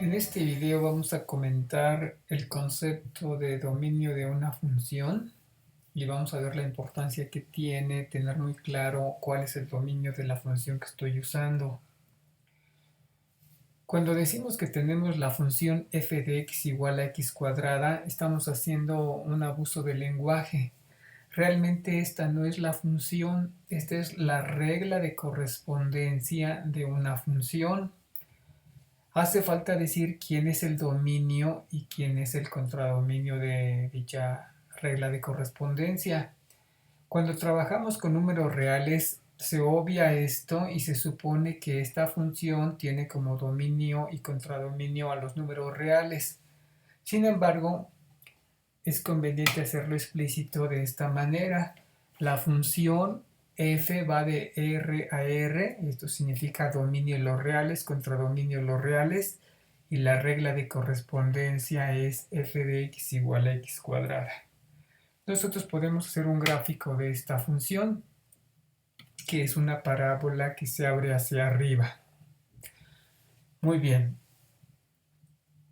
En este video vamos a comentar el concepto de dominio de una función y vamos a ver la importancia que tiene tener muy claro cuál es el dominio de la función que estoy usando. Cuando decimos que tenemos la función f de x igual a x cuadrada, estamos haciendo un abuso del lenguaje. Realmente esta no es la función, esta es la regla de correspondencia de una función. Hace falta decir quién es el dominio y quién es el contradominio de dicha regla de correspondencia. Cuando trabajamos con números reales, se obvia esto y se supone que esta función tiene como dominio y contradominio a los números reales. Sin embargo, es conveniente hacerlo explícito de esta manera. La función f va de R a R, esto significa dominio en los reales contra dominio en los reales, y la regla de correspondencia es f de x igual a x cuadrada. Nosotros podemos hacer un gráfico de esta función, que es una parábola que se abre hacia arriba. Muy bien,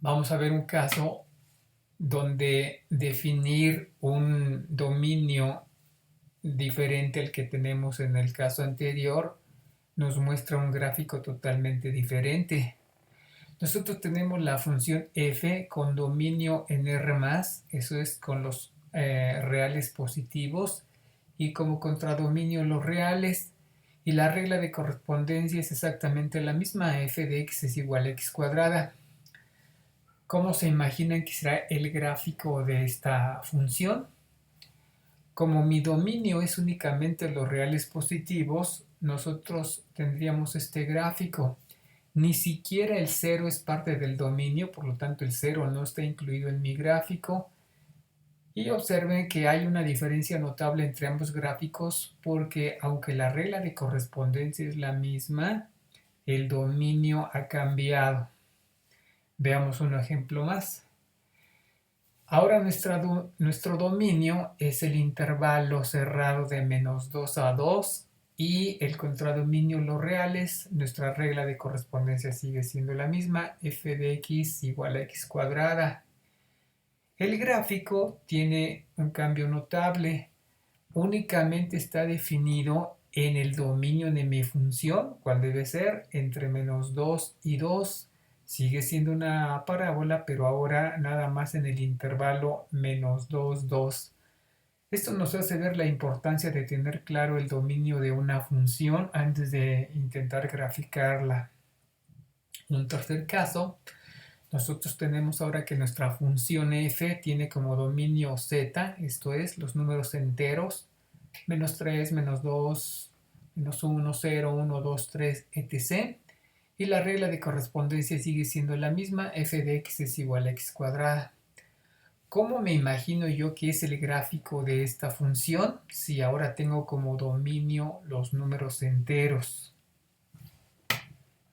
vamos a ver un caso donde definir un dominio diferente al que tenemos en el caso anterior nos muestra un gráfico totalmente diferente. Nosotros tenemos la función f con dominio en R+, eso es con los reales positivos, y como contradominio los reales, y la regla de correspondencia es exactamente la misma, f de x es igual a x cuadrada. ¿Cómo se imaginan que será el gráfico de esta función? Como mi dominio es únicamente los reales positivos, nosotros tendríamos este gráfico. Ni siquiera el 0 es parte del dominio, por lo tanto el 0 no está incluido en mi gráfico. Y observen que hay una diferencia notable entre ambos gráficos porque aunque la regla de correspondencia es la misma, el dominio ha cambiado. Veamos un ejemplo más. Ahora nuestro dominio es el intervalo cerrado de -2 a 2 y el contradominio los reales. Nuestra regla de correspondencia sigue siendo la misma, f de x igual a x cuadrada. El gráfico tiene un cambio notable. Únicamente está definido en el dominio de mi función, cuál debe ser entre -2 y 2. Sigue siendo una parábola, pero ahora nada más en el intervalo -2, 2. Esto nos hace ver la importancia de tener claro el dominio de una función antes de intentar graficarla. En un tercer caso, nosotros tenemos ahora que nuestra función f tiene como dominio z, esto es, los números enteros, -3, -2, -1, 0, 1, 2, 3, etc. Y la regla de correspondencia sigue siendo la misma, f de x es igual a x cuadrada. ¿Cómo me imagino yo que es el gráfico de esta función si ahora tengo como dominio los números enteros?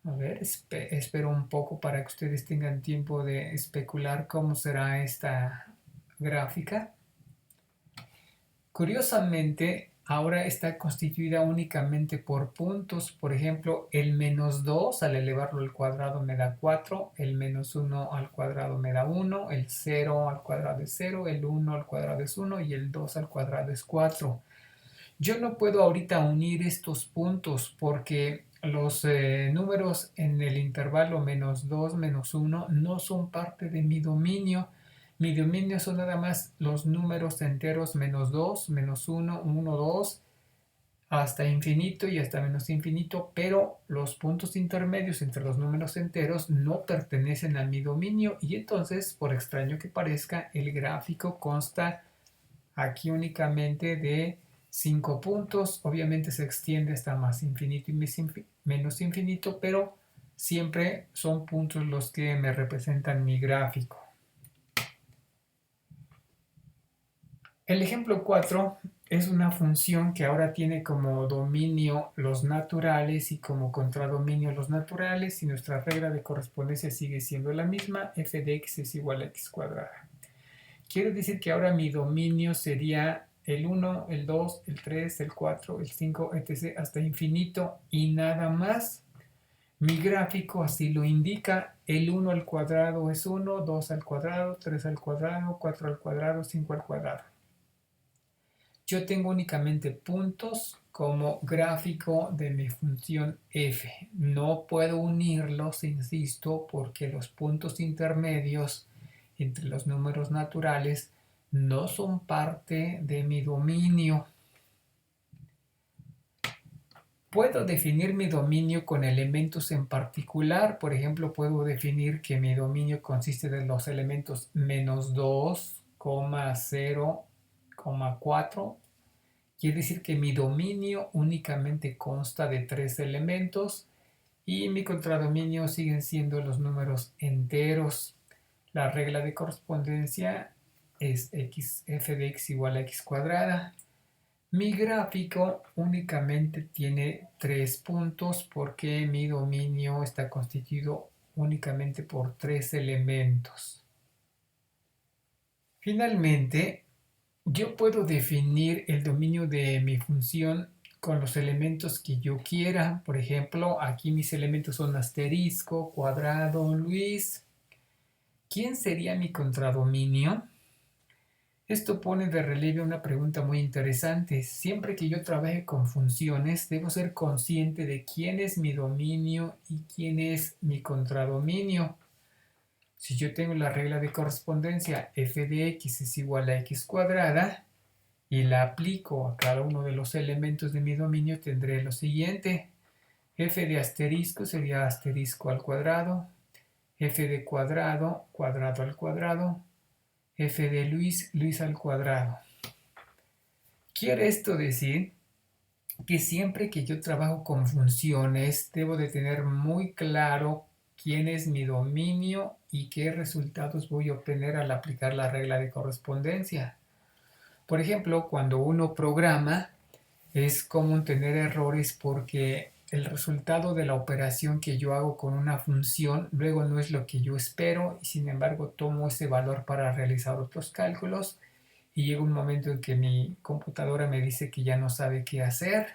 A ver, espero un poco para que ustedes tengan tiempo de especular cómo será esta gráfica. Curiosamente, ahora está constituida únicamente por puntos. Por ejemplo, el -2 al elevarlo al cuadrado me da 4, el -1 al cuadrado me da 1, el 0 al cuadrado es 0, el 1 al cuadrado es 1 y el 2 al cuadrado es 4. Yo no puedo ahorita unir estos puntos porque los números en el intervalo -2, -1 no son parte de mi dominio. Mi dominio son nada más los números enteros -2, -1, 1, 2, hasta infinito y hasta menos infinito, pero los puntos intermedios entre los números enteros no pertenecen a mi dominio y entonces, por extraño que parezca, el gráfico consta aquí únicamente de 5 puntos. Obviamente se extiende hasta más infinito y menos infinito, pero siempre son puntos los que me representan mi gráfico. El ejemplo 4 es una función que ahora tiene como dominio los naturales y como contradominio los naturales, y nuestra regla de correspondencia sigue siendo la misma, f de x es igual a x cuadrada. Quiere decir que ahora mi dominio sería el 1, el 2, el 3, el 4, el 5, etc. hasta infinito y nada más. Mi gráfico así lo indica. El 1 al cuadrado es 1, 2 al cuadrado, 3 al cuadrado, 4 al cuadrado, 5 al cuadrado. Yo tengo únicamente puntos como gráfico de mi función f. No puedo unirlos, insisto, porque los puntos intermedios entre los números naturales no son parte de mi dominio. Puedo definir mi dominio con elementos en particular. Por ejemplo, puedo definir que mi dominio consiste de los elementos -2, 0, 4. Quiere decir que mi dominio únicamente consta de 3 elementos y mi contradominio siguen siendo los números enteros. La regla de correspondencia es f de x igual a x cuadrada. Mi gráfico únicamente tiene 3 puntos porque mi dominio está constituido únicamente por 3 elementos. Finalmente, yo puedo definir el dominio de mi función con los elementos que yo quiera. Por ejemplo, aquí mis elementos son asterisco, cuadrado, Luis. ¿Quién sería mi contradominio? Esto pone de relieve una pregunta muy interesante. Siempre que yo trabaje con funciones, debo ser consciente de quién es mi dominio y quién es mi contradominio. Si yo tengo la regla de correspondencia f de x es igual a x cuadrada y la aplico a cada uno de los elementos de mi dominio, tendré lo siguiente. F de asterisco sería asterisco al cuadrado, f de cuadrado, cuadrado al cuadrado, f de Luis, Luis al cuadrado. Quiere esto decir que siempre que yo trabajo con funciones, debo de tener muy claro quién es mi dominio y qué resultados voy a obtener al aplicar la regla de correspondencia. Por ejemplo, cuando uno programa, es común tener errores porque el resultado de la operación que yo hago con una función luego no es lo que yo espero y sin embargo tomo ese valor para realizar otros cálculos y llega un momento en que mi computadora me dice que ya no sabe qué hacer.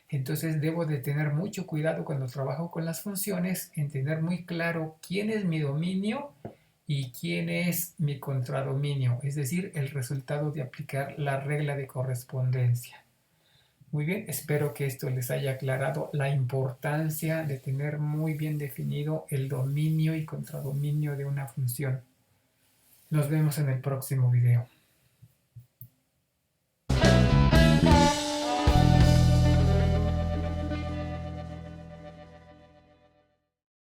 Entonces debo de tener mucho cuidado cuando trabajo con las funciones en tener muy claro quién es mi dominio y quién es mi contradominio, es decir, el resultado de aplicar la regla de correspondencia. Muy bien, espero que esto les haya aclarado la importancia de tener muy bien definido el dominio y contradominio de una función. Nos vemos en el próximo video.